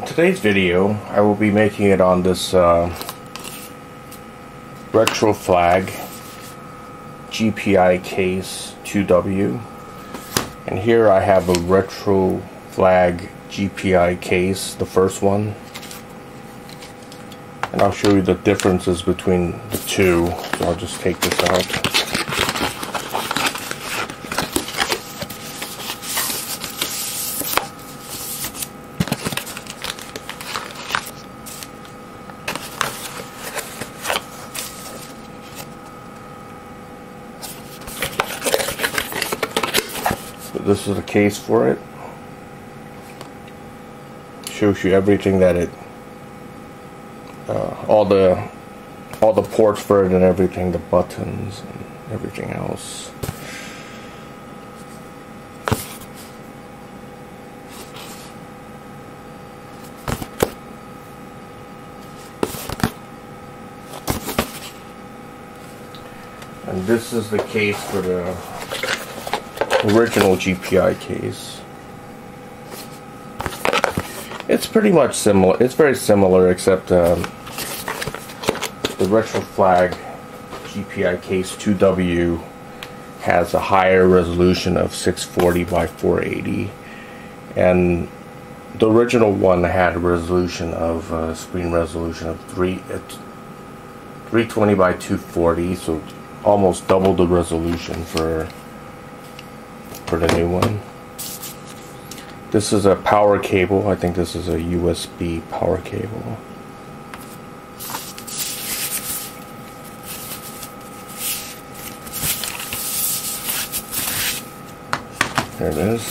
In today's video, I will be making it on this Retroflag GPI Case 2W, and here I have a Retroflag GPI case, the first one, and I'll show you the differences between the two. So I'll just take this out. This is the case for it. Shows you everything that it, all the ports for it and everything, the buttons and everything else. And this is the case for the original GPI case. It's pretty much similar. It's very similar, except the Retroflag GPI Case 2W has a higher resolution of 640 by 480, and the original one had a resolution of screen resolution of 320 by 240, so almost double the resolution for the new one. This is a power cable. I think this is a USB power cable. There it is.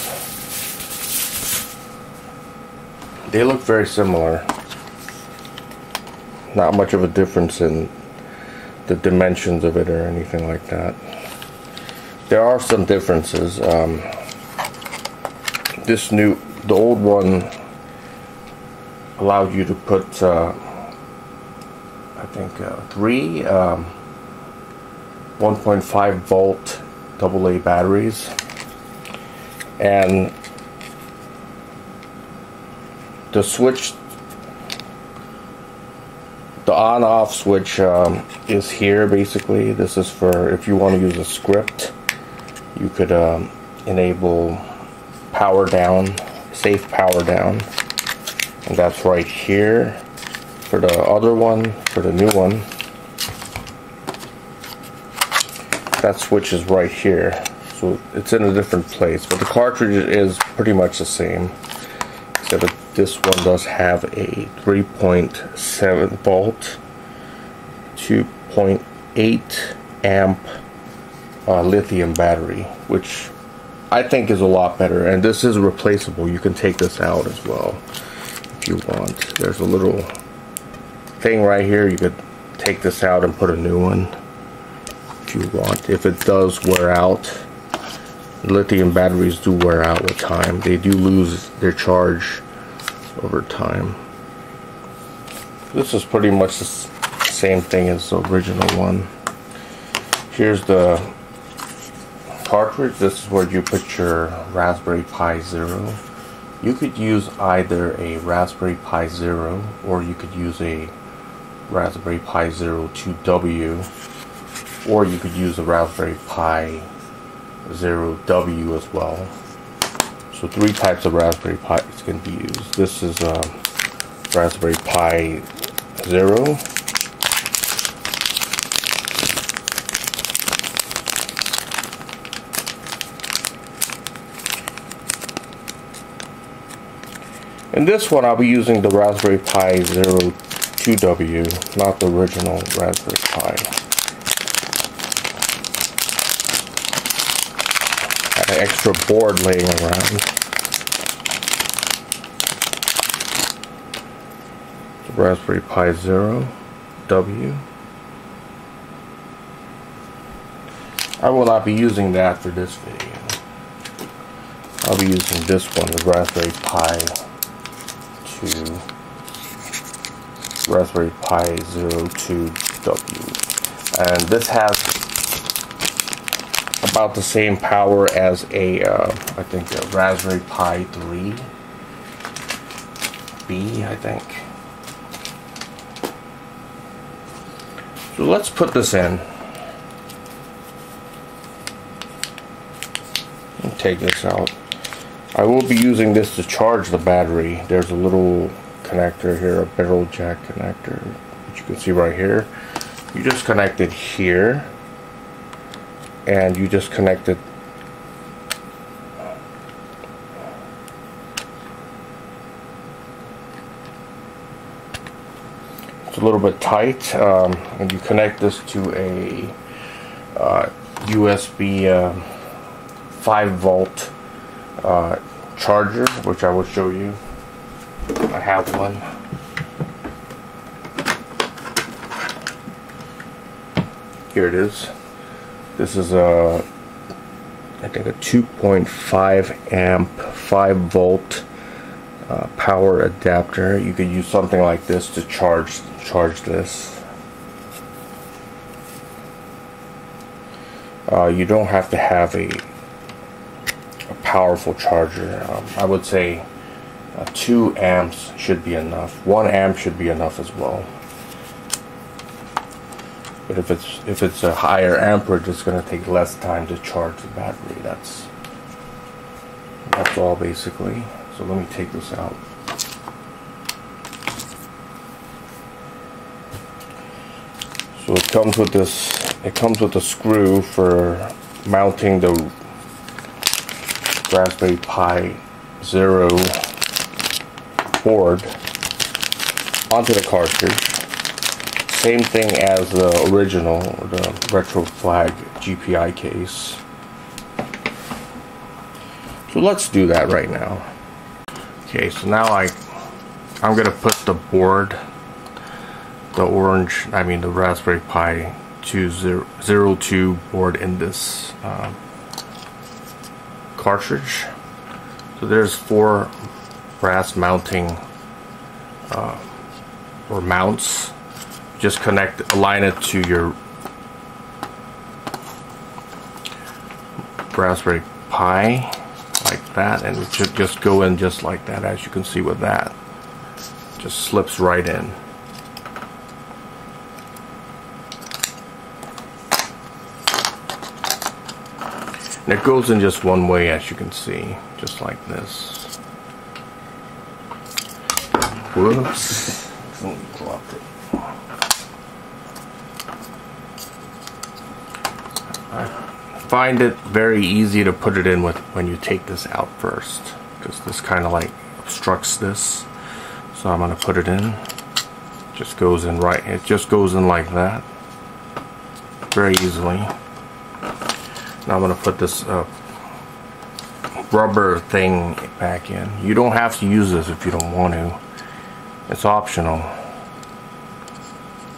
They look very similar. Not much of a difference in the dimensions of it or anything like that. There are some differences. The old one allowed you to put, I think, 3 1.5 volt AA batteries, and the switch, the on-off switch is here. Basically, this is for if you want to use a script. You could enable power down, safe power down, and that's right here. For the other one, for the new one, that switch is right here, so it's in a different place, but the cartridge is pretty much the same, except that this one does have a 3.7 volt 2.8 amp lithium battery, which I think is a lot better. And this is replaceable. You can take this out as well if you want. There's a little thing right here. You could take this out and put a new one if you want. If it does wear out, lithium batteries do wear out with time. They do lose their charge over time. This is pretty much the same thing as the original one. Here's the cartridge. This is where you put your Raspberry Pi Zero. You could use either a Raspberry Pi Zero, or you could use a Raspberry Pi Zero 2W, or you could use a Raspberry Pi Zero W as well. So 3 types of Raspberry Pis can be used. This is a Raspberry Pi Zero. In this one, I'll be using the Raspberry Pi Zero 2W, not the original Raspberry Pi. Got an extra board laying around. The Raspberry Pi Zero W. I will not be using that for this video. I'll be using this one, the Raspberry Pi Raspberry Pi Zero 2W, and this has about the same power as a I think a Raspberry Pi 3, B, I think. So let's put this in. And take this out. I will be using this to charge the battery. There's a little connector here, a barrel jack connector, which you can see right here. You just connect it here, and you just connect it it's a little bit tight, and you connect this to a USB 5-volt charger, which I will show you. I have one. Here it is. This is I think a 2.5 amp 5-volt power adapter. You could use something like this to charge this. You don't have to have a powerful charger. I would say 2 amps should be enough. 1 amp should be enough as well. But if it's a higher amperage, it's going to take less time to charge the battery. That's all basically. So let me take this out. So it comes with this. It comes with a screw for mounting the Raspberry Pi Zero board onto the cartridge. Same thing as the original, the Retroflag GPI case. So let's do that right now. Okay, so now I'm gonna put the board, the Raspberry Pi 202 board in this cartridge. So there's 4 brass mounting or mounts. Just align it to your Raspberry Pi like that, and it should just go in just like that, as you can see with that. Just slips right in. And it goes in just one way, as you can see, just like this. Whoops. Oh, dropped it. I find it very easy to put it in when you take this out first, because this kind of like obstructs this. So I'm going to put it in. Just goes in right. It just goes in like that, very easily. Now I'm going to put this rubber thing back in. You don't have to use this if you don't want to. It's optional.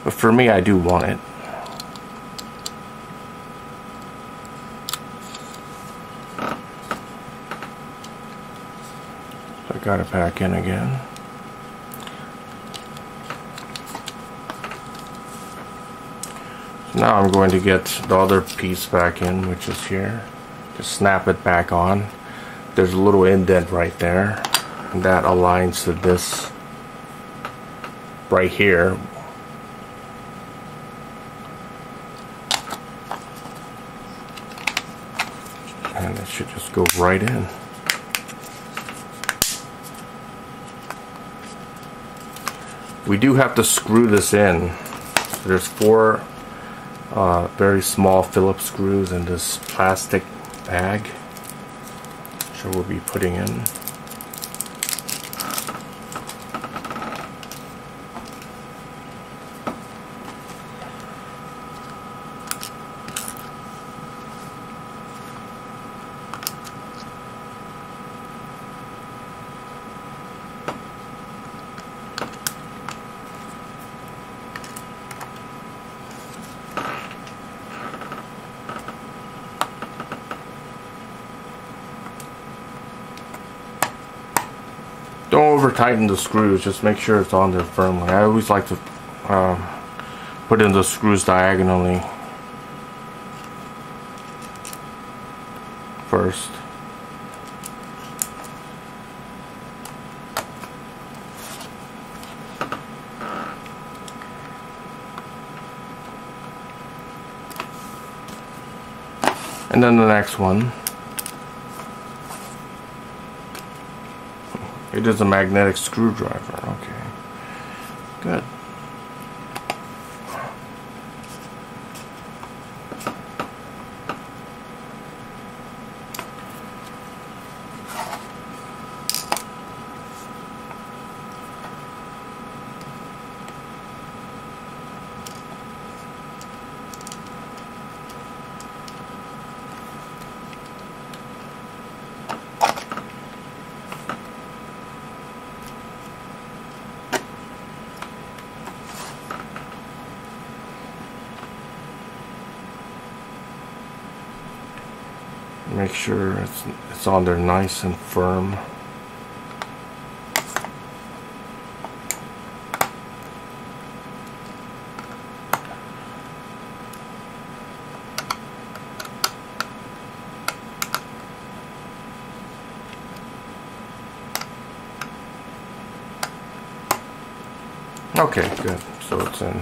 But for me, I do want it. So I got it back in again. So now I'm going to get the other piece back in, which is here. Just snap it back on. There's a little indent right there, and that aligns to this right here. And it should just go right in. We do have to screw this in. There's 4 very small Phillips screws in this plastic bag, which we'll be putting in. Don't over tighten the screws, just make sure it's on there firmly. I always like to put in the screws diagonally first. And then the next one, it is a magnetic screwdriver. Okay, good. Make sure it's on there nice and firm. Okay, good. So it's in.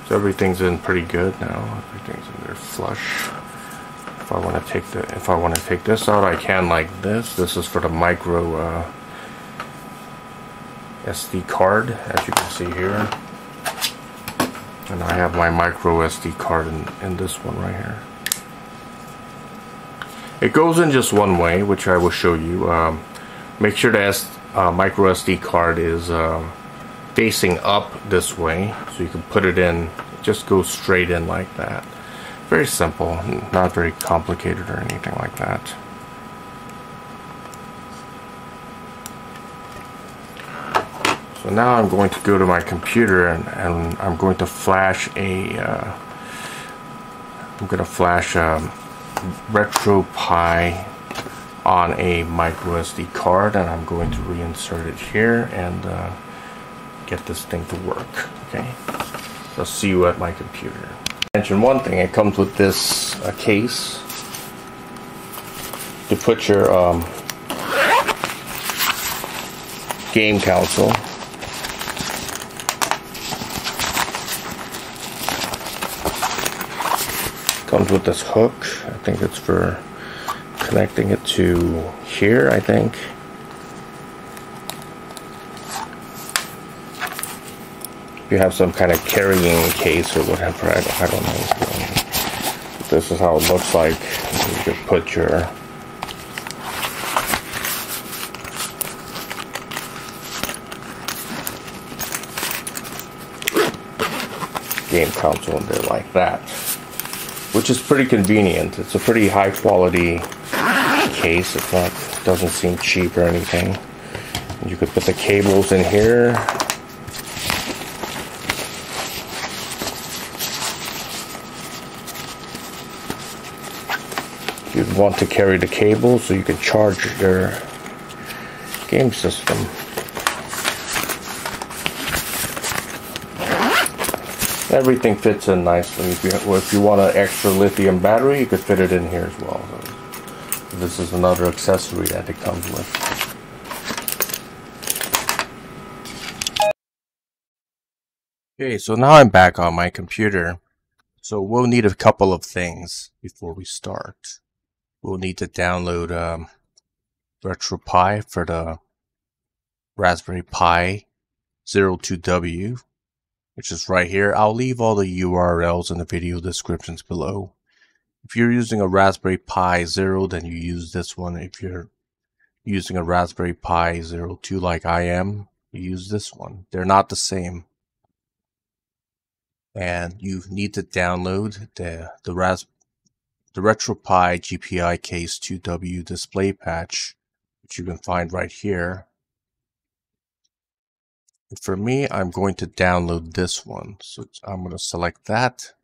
So everything's in pretty good now. Everything's in there flush. If I want to take this out, I can like this. This is for the micro SD card, as you can see here. And I have my micro SD card in this one right here. It goes in just one way, which I will show you. Make sure the micro SD card is facing up this way, so you can put it in. Just go straight in like that. Very simple, not very complicated or anything like that. So now I'm going to go to my computer and I'm going to flash a Retropie on a micro SD card, and I'm going to reinsert it here and get this thing to work. Okay, so I'll see you at my computer. Mention one thing, it comes with this case to put your game console. Comes with this hook. I think it's for connecting it to here, I think. You have some kind of carrying case or whatever, I don't know. This is how it looks like. You can put your game console in there like that, which is pretty convenient. It's a pretty high quality case. It's not, doesn't seem cheap or anything. And you could put the cables in here. You'd want to carry the cable so you can charge your game system. Everything fits in nicely. If you want an extra lithium battery, you could fit it in here as well. So this is another accessory that it comes with. Okay, so now I'm back on my computer. So we'll need a couple of things before we start. We'll need to download Retropie for the Raspberry Pi 02W, which is right here. I'll leave all the URLs in the video descriptions below. If you're using a Raspberry Pi 0, then you use this one. If you're using a Raspberry Pi 02 like I am, you use this one. They're not the same. And you need to download the Retropie GPI Case 2W display patch, which you can find right here. And for me, I'm going to download this one. So I'm going to select that.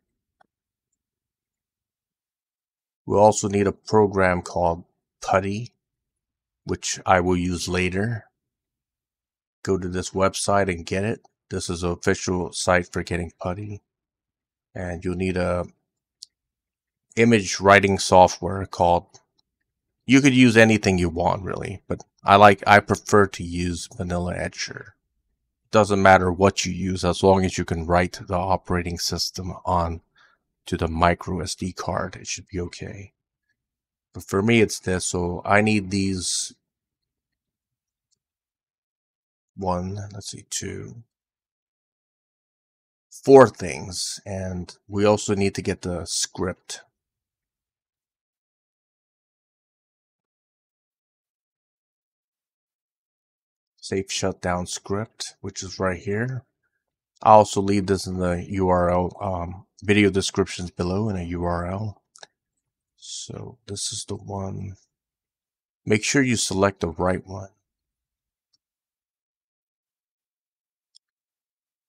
We'll also need a program called Putty, which I will use later. Go to this website and get it. This is an official site for getting Putty. And you'll need a image writing software called, you could use anything you want really, but I prefer to use Balena Etcher. Doesn't matter what you use as long as you can write the operating system on to the micro SD card. It should be okay. But for me, it's this. So I need these 2, 4 things. And we also need to get the script. Safe shutdown script, which is right here. I'll also leave this in the URL, video descriptions below in a URL. So this is the one. Make sure you select the right one.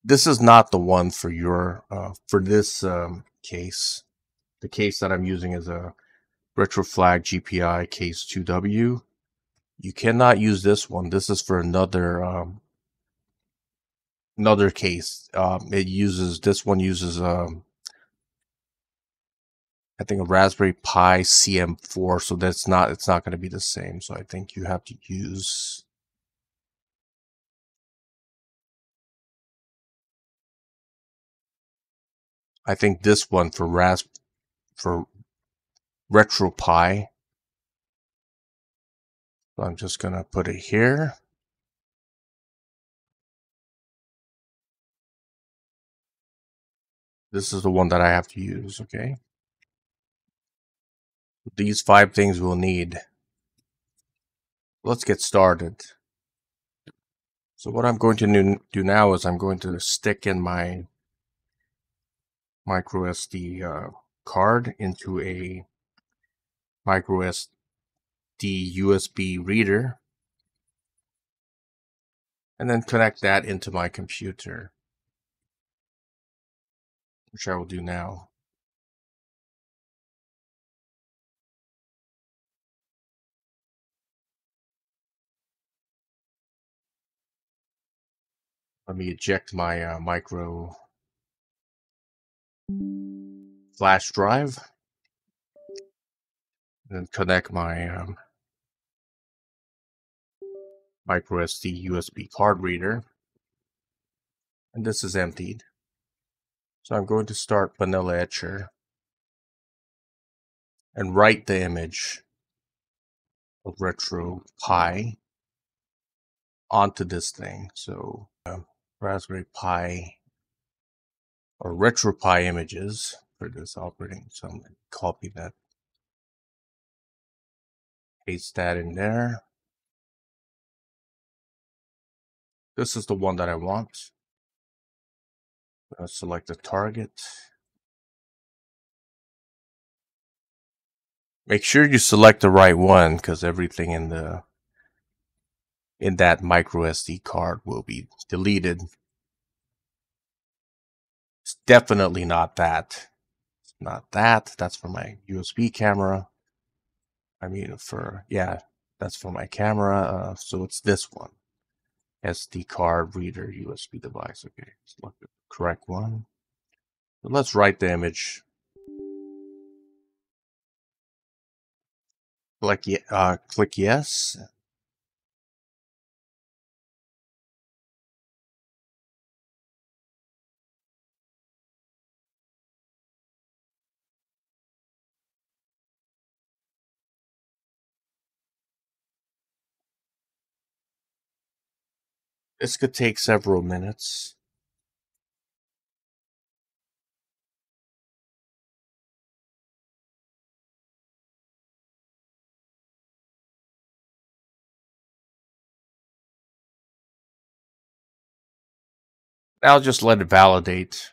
This is not the one for your for this case. The case that I'm using is a Retroflag GPI Case 2W. You cannot use this one. This is for another case. This one uses I think a Raspberry Pi CM4, so it's not going to be the same. So I think you have to use, I think this one for Retropie. So I'm just going to put it here. This is the one that I have to use, okay? These 5 things we'll need. Let's get started. So what I'm going to do now is I'm going to stick in my microSD card into a microSD USB reader, and then connect that into my computer, which I will do now. Let me eject my micro flash drive, and then connect my microSD USB card reader. And this is emptied. So I'm going to start Balena Etcher and write the image of Retropie onto this thing. So Raspberry Pi or Retropie images for this operating. So I'm going to copy that, paste that in there. This is the one that I want. I'm going to select the target. Make sure you select the right one, because everything in that micro SD card will be deleted. It's definitely not that. It's not that. That's for my USB camera. I mean, that's for my camera. So it's this one. SD card reader USB device. Okay, select the correct one. So let's write the image. Click yes. This could take several minutes. I'll just let it validate.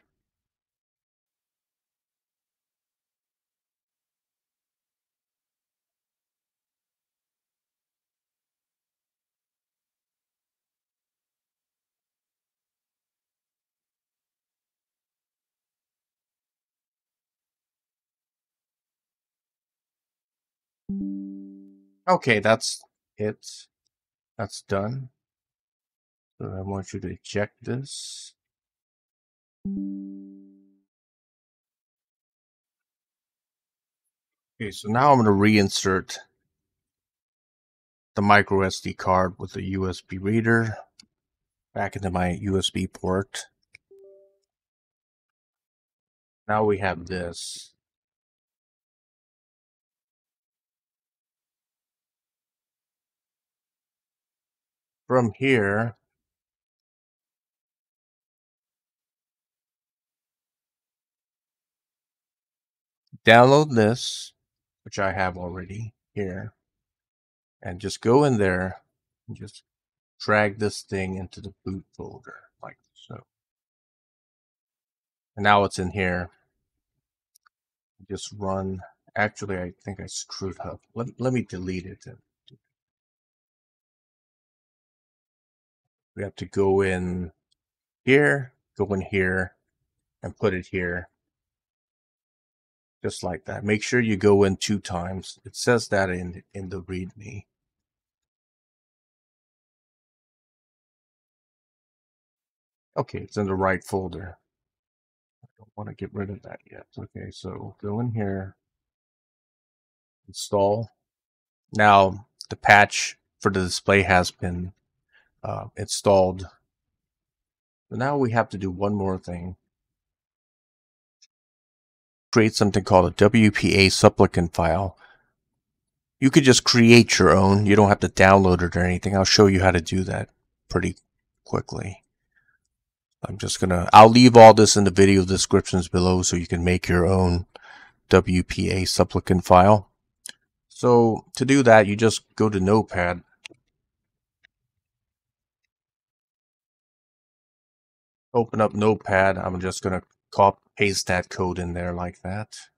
Okay, that's it. That's done. So I want you to eject this. Okay, so now I'm going to reinsert the micro SD card with the USB reader back into my USB port. Now we have this. From here, download this, which I have already here, and just go in there and just drag this thing into the boot folder like so. And now it's in here. Just run. Actually, I think I screwed up. Let me delete it. We have to go in here, and put it here. Just like that. Make sure you go in 2 times. It says that in the README. Okay, it's in the right folder. I don't want to get rid of that yet. Okay, so go in here, install. Now the patch for the display has been installed. So now we have to do one more thing. Create something called a WPA Supplicant file. You could just create your own. You don't have to download it or anything. I'll show you how to do that pretty quickly. I'll leave all this in the video descriptions below so you can make your own WPA Supplicant file. So to do that, you just go to Notepad. Open up Notepad. I'm just going to paste that code in there like that.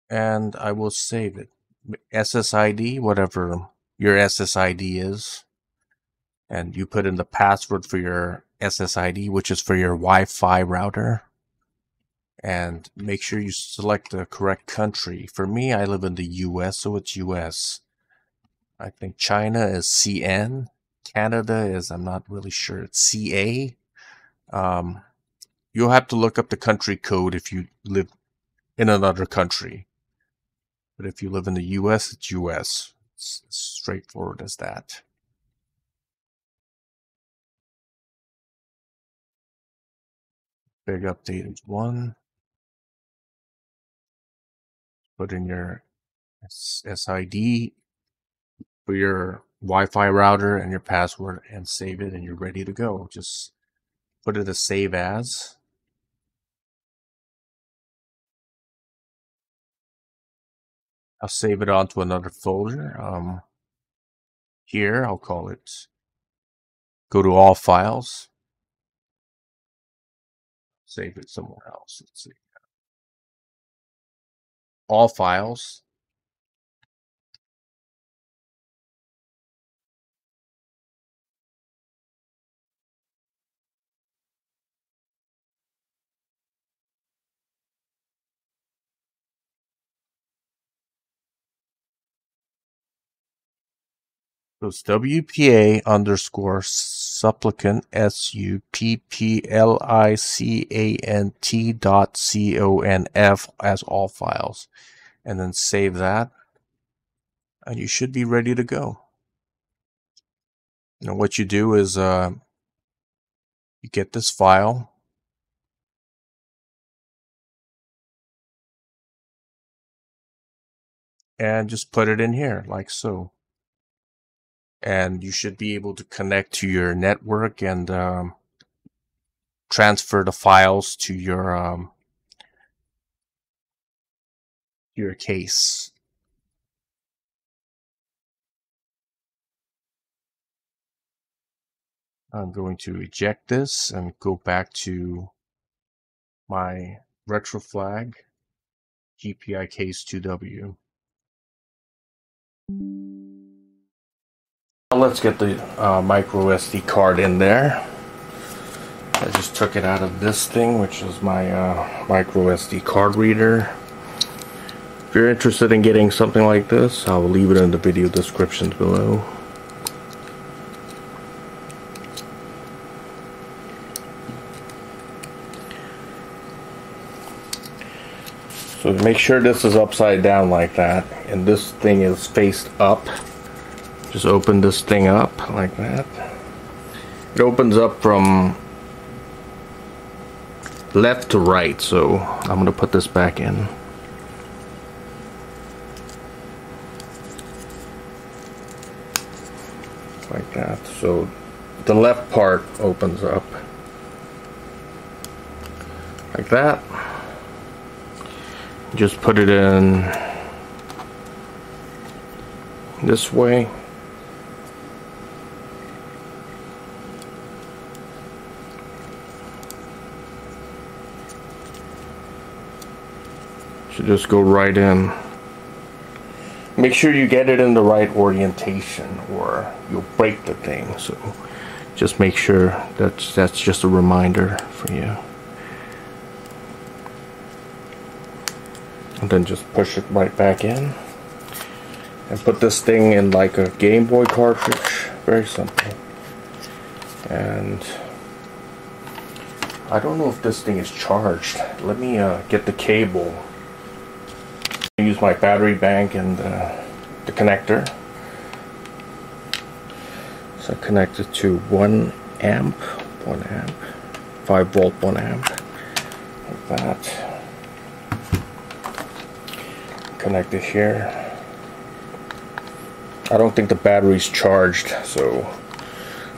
And I will save it. SSID, whatever your SSID is. And you put in the password for your SSID, which is for your Wi-Fi router. And make sure you select the correct country. For me, I live in the US, so it's US. I think China is CN. Canada is, I'm not really sure, it's CA. You'll have to look up the country code if you live in another country. But if you live in the US, it's US. It's as straightforward as that. Big update is 1. Put in your SID for your Wi-Fi router and your password and save it, and you're ready to go. Just put it as save as. I'll save it onto another folder. Here, I'll call it, go to all files, save it somewhere else. Let's see. All files. So it's WPA _ supplicant supplicant.conf as all files, and then save that, and you should be ready to go. Now what you do is you get this file, and just put it in here like so. And you should be able to connect to your network and transfer the files to your case. I'm going to eject this and go back to my Retroflag GPI Case 2W. Let's get the microSD card in there. I just took it out of this thing, which is my microSD card reader. If you're interested in getting something like this, I'll leave it in the video descriptions below. So make sure this is upside down like that, and this thing is faced up. Just open this thing up like that. It opens up from left to right, so I'm going to put this back in. Like that. So the left part opens up. Like that. Just put it in this way. Should just go right in. Make sure you get it in the right orientation or you'll break the thing. So just make sure that's just a reminder for you. And then just push it right back in. And put this thing in like a Game Boy cartridge. Very simple. And I don't know if this thing is charged. Let me get the cable. Use my battery bank and the connector. So connect it to 1 amp, 5 volt, 1 amp, like that. Connect it here. I don't think the battery's charged, so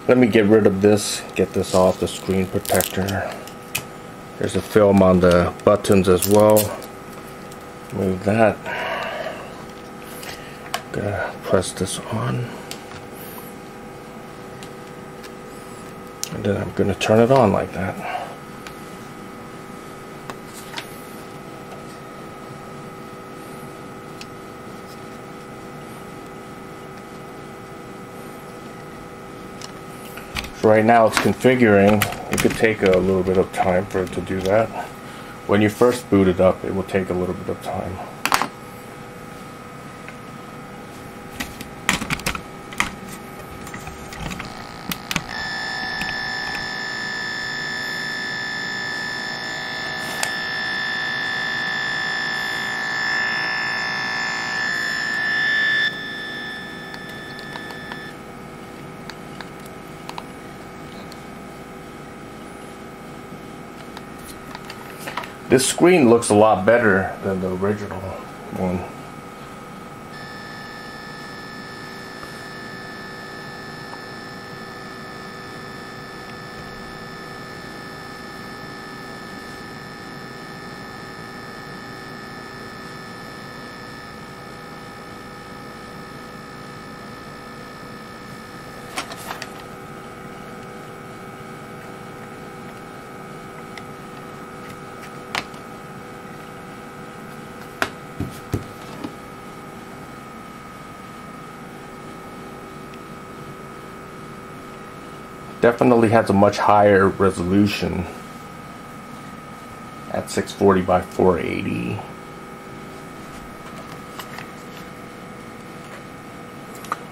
let me get rid of this, get this off the screen protector. There's a film on the buttons as well. Move that. Gonna press this on. And then I'm gonna turn it on like that. So right now it's configuring. It could take a little bit of time for it to do that. When you first boot it up, it will take a little bit of time. This screen looks a lot better than the original one. Definitely has a much higher resolution at 640 by 480.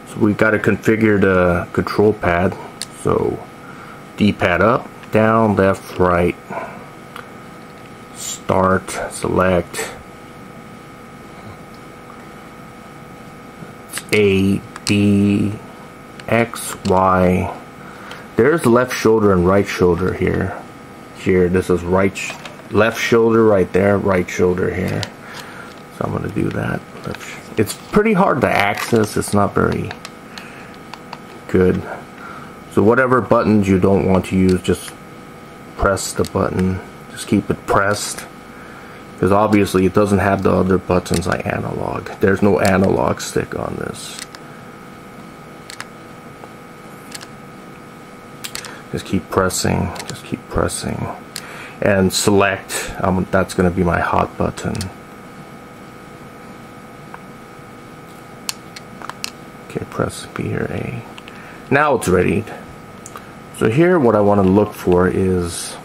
So we got to configure the control pad. So D-pad up, down, left, right, start, select. It's A, D, X, Y. There's left shoulder and right shoulder here. This is left shoulder right there, right shoulder here. So I'm going to do that. It's pretty hard to access. It's not very good. So whatever buttons you don't want to use, just press the button. Just keep it pressed. Because obviously it doesn't have the other buttons like analog. There's no analog stick on this. Just keep pressing, and select. That's going to be my hot button. Okay, press B or A. Now it's ready. So here what I want to look for is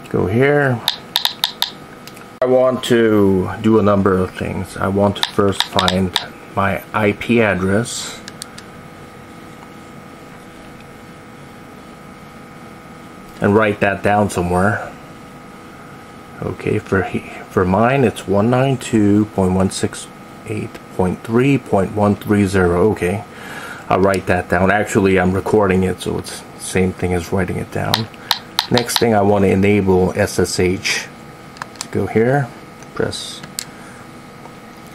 go here. I want to do a number of things. I want to first find my IP address. And write that down somewhere. Okay, for mine it's 192.168.3.130. Okay, I'll write that down. Actually, I'm recording it, so it's the same thing as writing it down. Next thing, I want to enable SSH. Go here,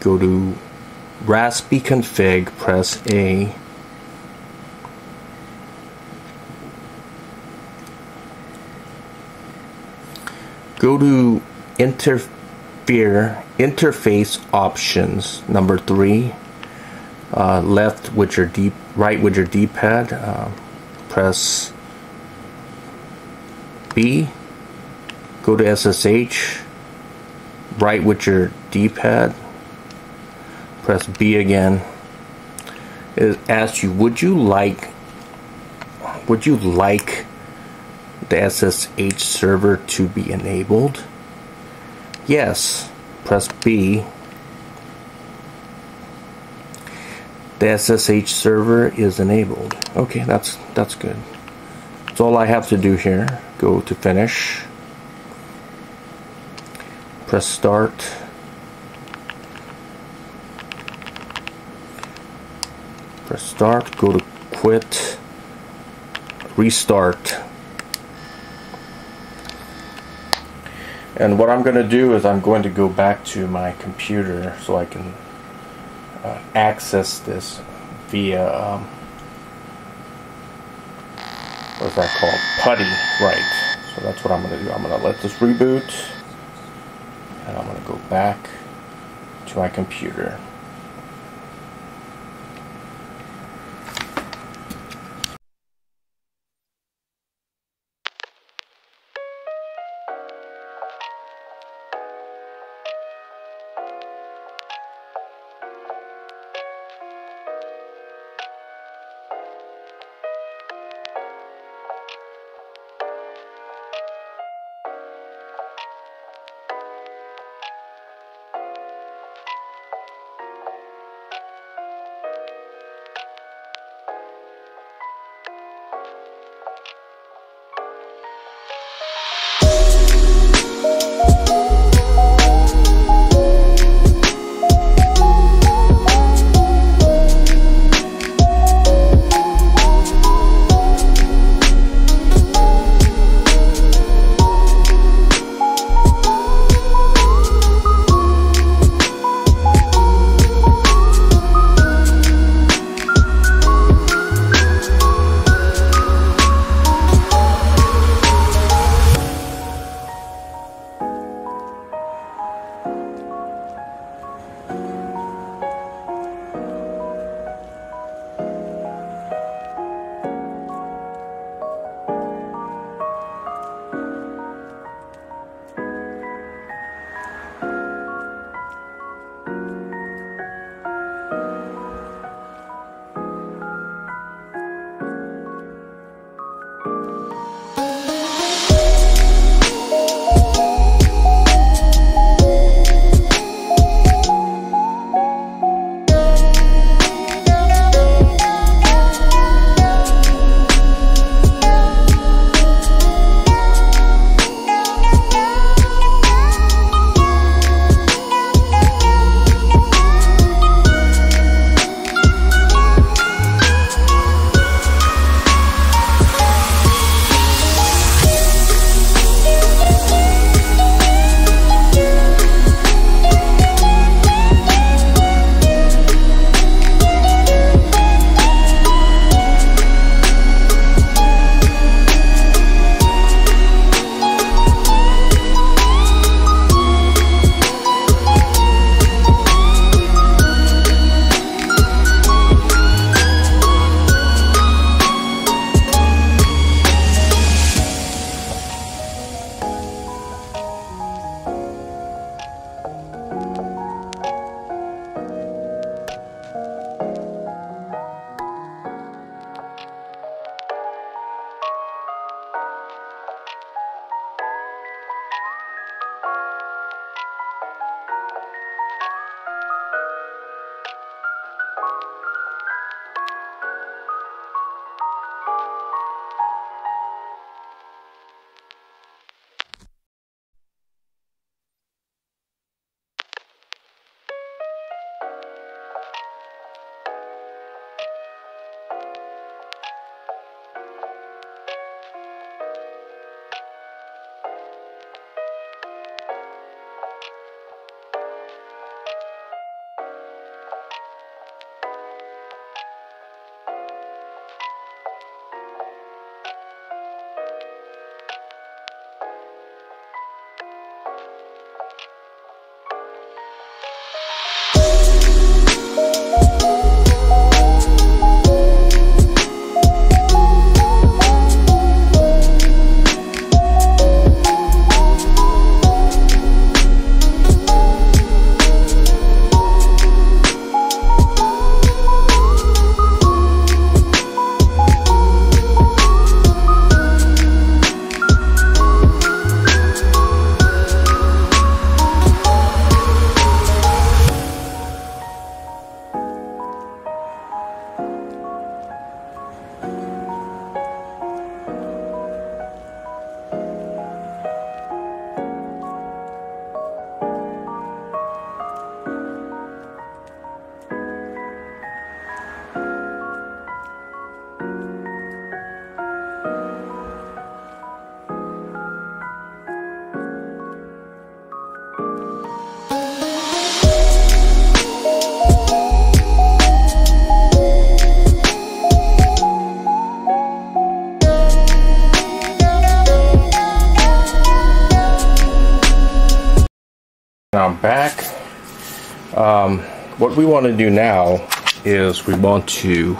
go to Raspi config, press A. Go to interface options, number 3. Left with your right with your D-pad. Press B. Go to SSH. Right with your D-pad. Press B again. It asks you, would you like the SSH server to be enabled? Yes. Press B. The SSH server is enabled. Okay, that's good. That's all I have to do here. Go to finish. Press start. Press start. Go to quit. Restart. And what I'm going to do is I'm going to go back to my computer so I can access this via what's that called? Putty, right? So that's what I'm going to do. I'm going to let this reboot, and I'm going to go back to my computer. I'm back. What we want to do now is we want to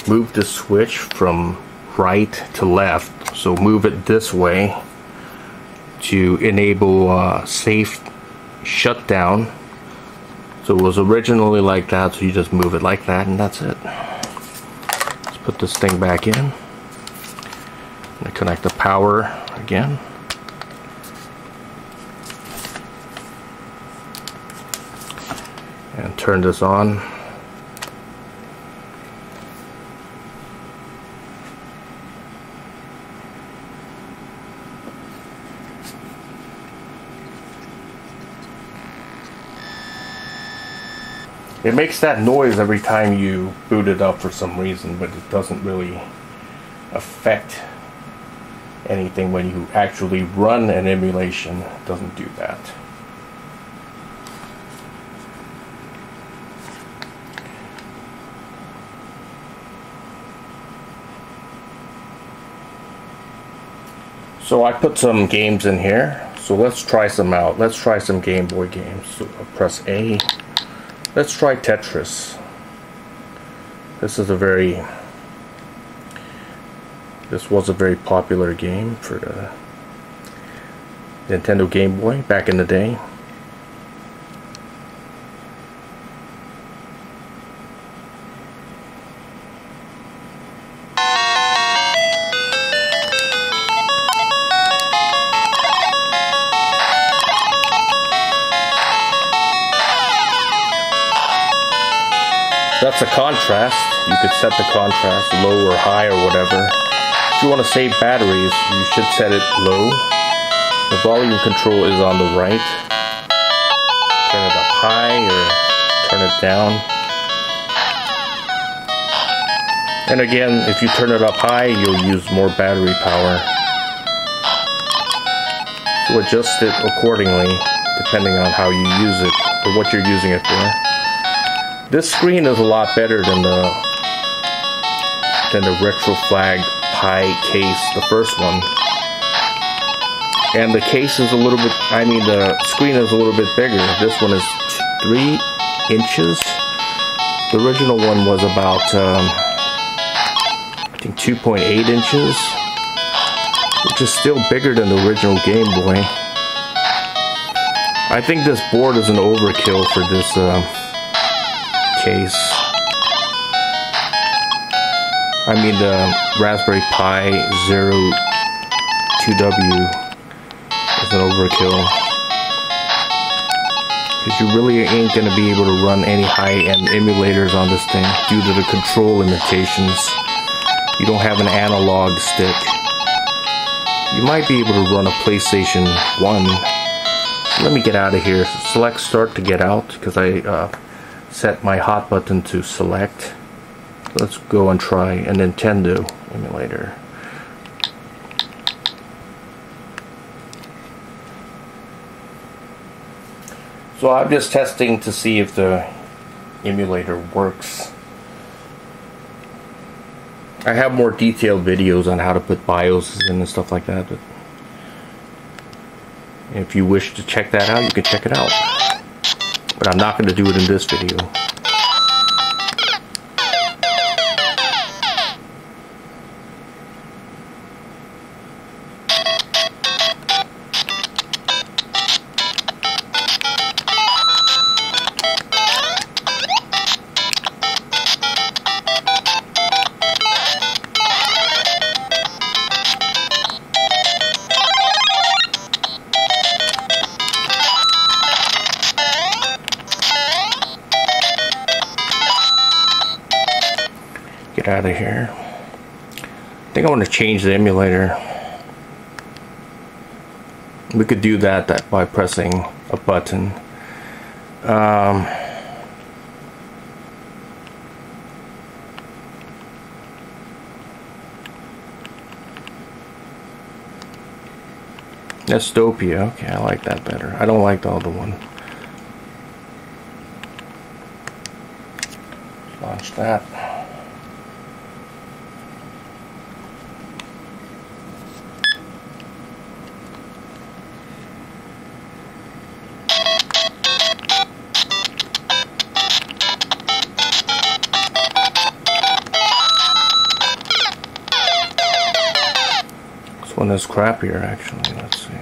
move the switch from right to left. So move it this way to enable safe shutdown. So it was originally like that, so you just move it like that and that's it. Let's put this thing back in. And connect the power again. And turn this on. It makes that noise every time you boot it up for some reason, but it doesn't really affect anything when you actually run an emulation. It doesn't do that. So I put some games in here, so let's try some out. Let's try some Game Boy games. So I'll press A. Let's try Tetris. This was a very popular game for the Nintendo Game Boy back in the day. That's a contrast. You could set the contrast low or high or whatever. If you want to save batteries, you should set it low. The volume control is on the right. Turn it up high or turn it down. And again, if you turn it up high, you'll use more battery power. So adjust it accordingly, depending on how you use it or what you're using it for. This screen is a lot better than the Retroflag GPI Case, the first one. And the case is a little bit, the screen is a little bit bigger. This one is 3 inches. The original one was about, I think 2.8 inches, which is still bigger than the original Game Boy. I think this board is an overkill for this case. The Raspberry Pi 02W is an overkill, because you really ain't going to be able to run any high-end emulators on this thing due to the control limitations. You don't have an analog stick. You might be able to run a PlayStation 1. Let me get out of here. Select start to get out, because I set my hot button to select. Let's go and try a Nintendo emulator. So I'm just testing to see if the emulator works. I have more detailed videos on how to put BIOSes in and stuff like that, but If you wish to check that out, you can check it out. But I'm not going to do it in this video. Get out of here. I think I want to change the emulator. We could do that by pressing a button. Estopia, okay, I like that better. I don't like the other one. Launch that. This one is crappier actually, let's see.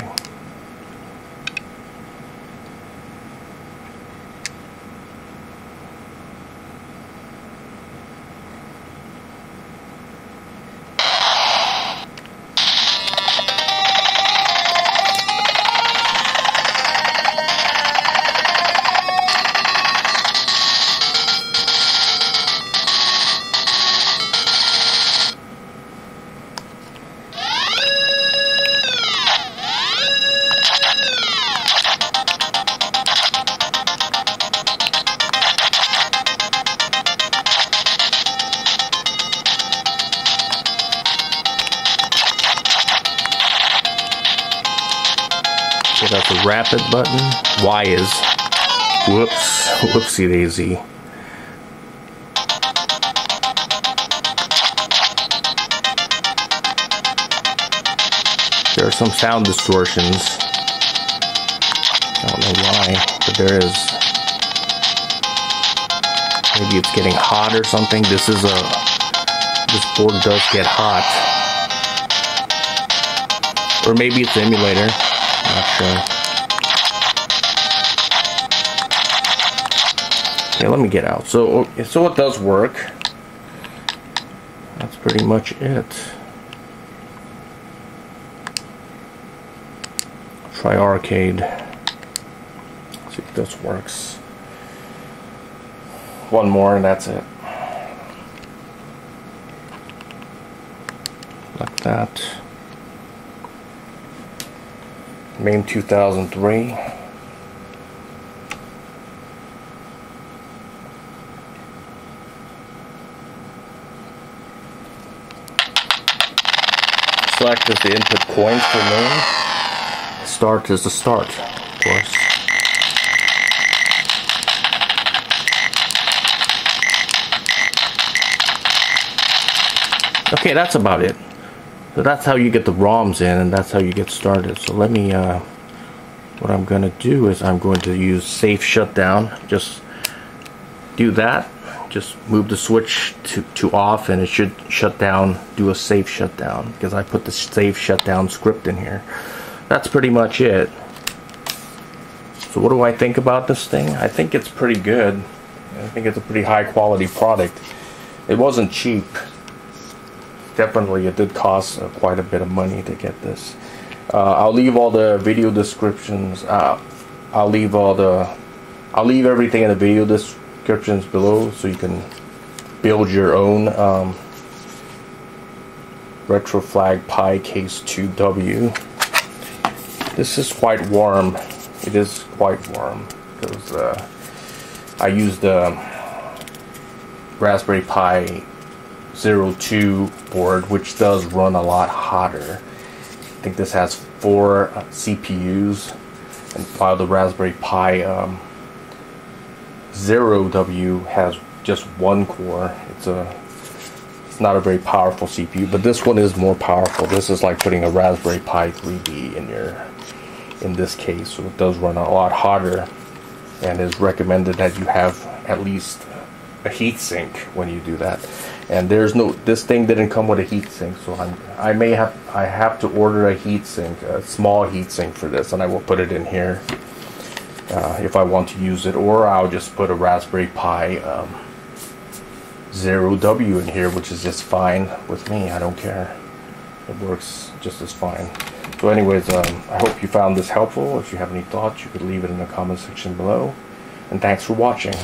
So that's a rapid button. Y is, whoops, whoopsie daisy. There are some sound distortions. I don't know why, but there is. Maybe it's getting hot or something. This board does get hot. Or maybe it's the emulator. Not sure. Okay, let me get out. So it does work. That's pretty much it. Try arcade. See if this works. One more and that's it. Like that. MAME 2003. Select as the input point for MAME. Start is the start, of course. Okay, that's about it. So that's how you get the ROMs in, and that's how you get started. So let me, what I'm going to do is I'm going to use safe shutdown. Just do that. Just move the switch to off, and it should shut down, do a safe shutdown, because I put the safe shutdown script in here. That's pretty much it. So what do I think about this thing? I think it's pretty good. I think it's a pretty high quality product. It wasn't cheap. Definitely it did cost quite a bit of money to get this. I'll leave all the video descriptions. I'll leave everything in the video descriptions below, so you can build your own Retroflag GPI Case 2W. This is quite warm. It is quite warm because I used the Raspberry Pi 02 board, which does run a lot hotter. I think this has 4 CPUs, and while the Raspberry Pi 0W has just 1 core. It's not a very powerful CPU, but this one is more powerful. This is like putting a Raspberry Pi 3B in your in this case, so it does run a lot hotter, and is recommended that you have at least a heat sink when you do that. And this thing didn't come with a heat sink, so I have to order a heat sink, a small heat sink for this, and I will put it in here if I want to use it, or I'll just put a Raspberry Pi 0W in here, which is just fine with me. I don't care. It works just as fine. So anyways, I hope you found this helpful. If you have any thoughts, you could leave it in the comment section below. And thanks for watching.